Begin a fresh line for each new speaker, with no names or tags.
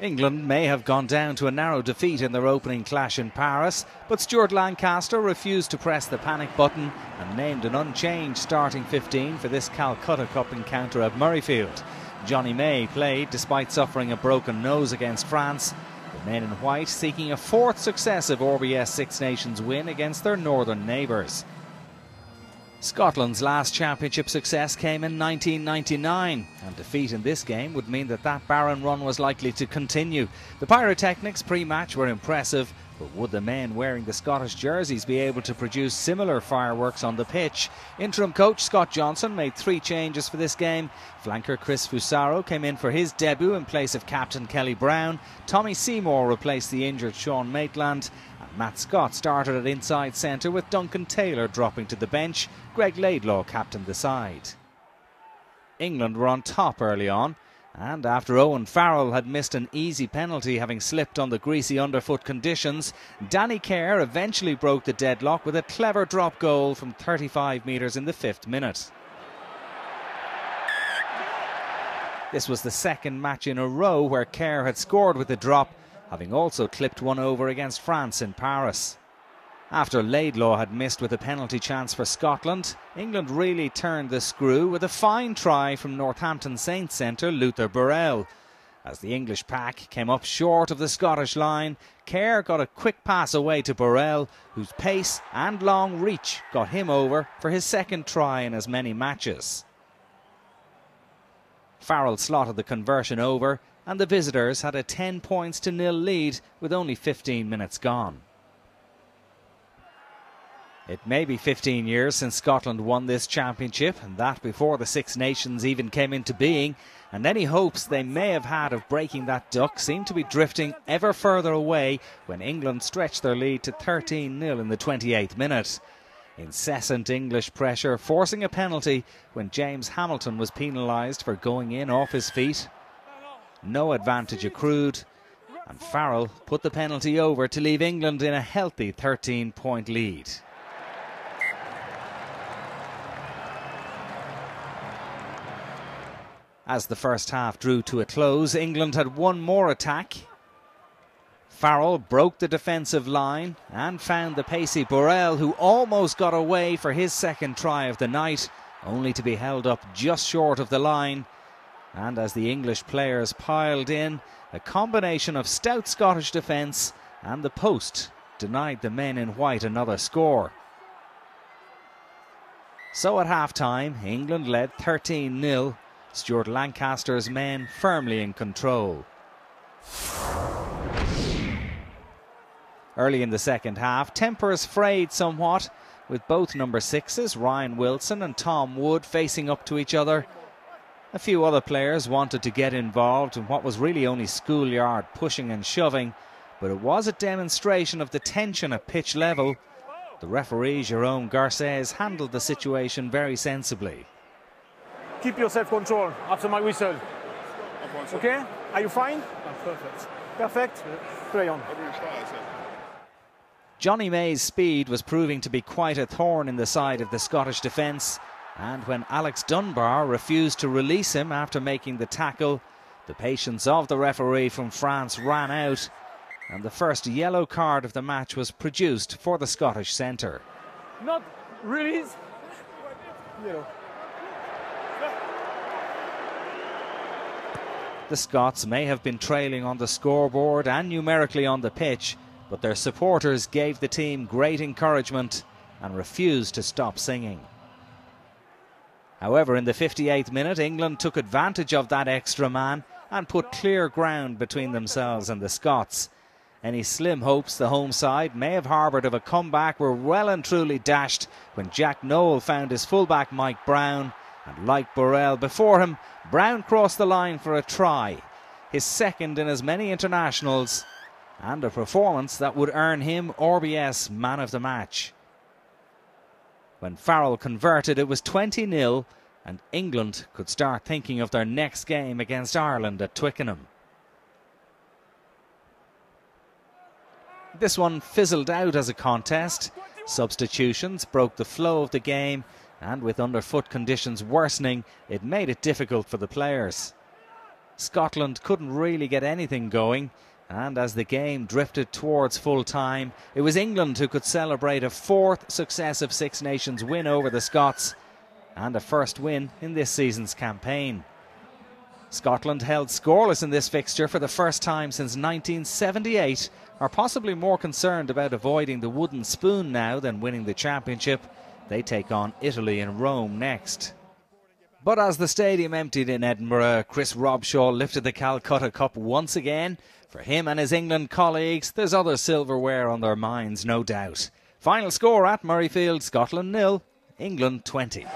England may have gone down to a narrow defeat in their opening clash in Paris, but Stuart Lancaster refused to press the panic button and named an unchanged starting 15 for this Calcutta Cup encounter at Murrayfield. Johnny May played despite suffering a broken nose against France, the men in white seeking a fourth successive RBS Six Nations win against their northern neighbours. Scotland's last championship success came in 1999, and defeat in this game would mean that barren run was likely to continue. The pyrotechnics pre-match were impressive, but would the men wearing the Scottish jerseys be able to produce similar fireworks on the pitch? Interim coach Scott Johnson made 3 changes for this game. Flanker Chris Fusaro came in for his debut in place of captain Kelly Brown. Tommy Seymour replaced the injured Sean Maitland. Matt Scott started at inside centre with Duncan Taylor dropping to the bench. Greg Laidlaw captained the side. England were on top early on, and after Owen Farrell had missed an easy penalty having slipped on the greasy underfoot conditions, Danny Kerr eventually broke the deadlock with a clever drop goal from 35 metres in the 5th minute. This was the second match in a row where Kerr had scored with a drop, having also clipped one over against France in Paris. After Laidlaw had missed with a penalty chance for Scotland, England really turned the screw with a fine try from Northampton Saints centre Luther Burrell. As the English pack came up short of the Scottish line, Kerr got a quick pass away to Burrell, whose pace and long reach got him over for his second try in as many matches. Farrell slotted the conversion over, and the visitors had a 10 points to 0 lead with only 15 minutes gone. It may be 15 years since Scotland won this championship, and that before the Six Nations even came into being, and any hopes they may have had of breaking that duck seemed to be drifting ever further away when England stretched their lead to 13-0 in the 28th minute. Incessant English pressure forcing a penalty when James Hamilton was penalised for going in off his feet. No advantage accrued, and Farrell put the penalty over to leave England in a healthy 13-point lead. As the first half drew to a close, England had one more attack. Farrell broke the defensive line and found the pacey Burrell, who almost got away for his second try of the night, only to be held up just short of the line. And as the English players piled in, a combination of stout Scottish defence and the post denied the men in white another score. So at half-time, England led 13-0, Stuart Lancaster's men firmly in control. Early in the second half, tempers frayed somewhat, with both number 6s, Ryan Wilson and Tom Wood, facing up to each other. A few other players wanted to get involved in what was really only schoolyard pushing and shoving, but it was a demonstration of the tension at pitch level. The referee, Jérôme Garcés, handled the situation very sensibly.
Keep your self-control after my whistle. Okay? Are you fine?
I'm perfect.
Perfect? Play on.
Johnny May's speed was proving to be quite a thorn in the side of the Scottish defence, and when Alex Dunbar refused to release him after making the tackle, the patience of the referee from France ran out, and the first yellow card of the match was produced for the Scottish centre.
Not release. Yellow.
The Scots may have been trailing on the scoreboard and numerically on the pitch, but their supporters gave the team great encouragement and refused to stop singing. However, in the 58th minute, England took advantage of that extra man and put clear ground between themselves and the Scots. Any slim hopes the home side may have harboured of a comeback were well and truly dashed when Jack Nowell found his fullback Mike Brown, and like Burrell before him, Brown crossed the line for a try, his second in as many internationals, and a performance that would earn him RBS Man of the Match. When Farrell converted, it was 20-0, and England could start thinking of their next game against Ireland at Twickenham. This one fizzled out as a contest. Substitutions broke the flow of the game, and with underfoot conditions worsening, it made it difficult for the players. Scotland couldn't really get anything going, and as the game drifted towards full time, it was England who could celebrate a fourth successive Six Nations win over the Scots and a first win in this season's campaign. Scotland held scoreless in this fixture for the first time since 1978, are possibly more concerned about avoiding the wooden spoon now than winning the championship. They take on Italy in Rome next. But as the stadium emptied in Edinburgh, Chris Robshaw lifted the Calcutta Cup once again. For him and his England colleagues, there's other silverware on their minds, no doubt. Final score at Murrayfield, Scotland 0, England 20.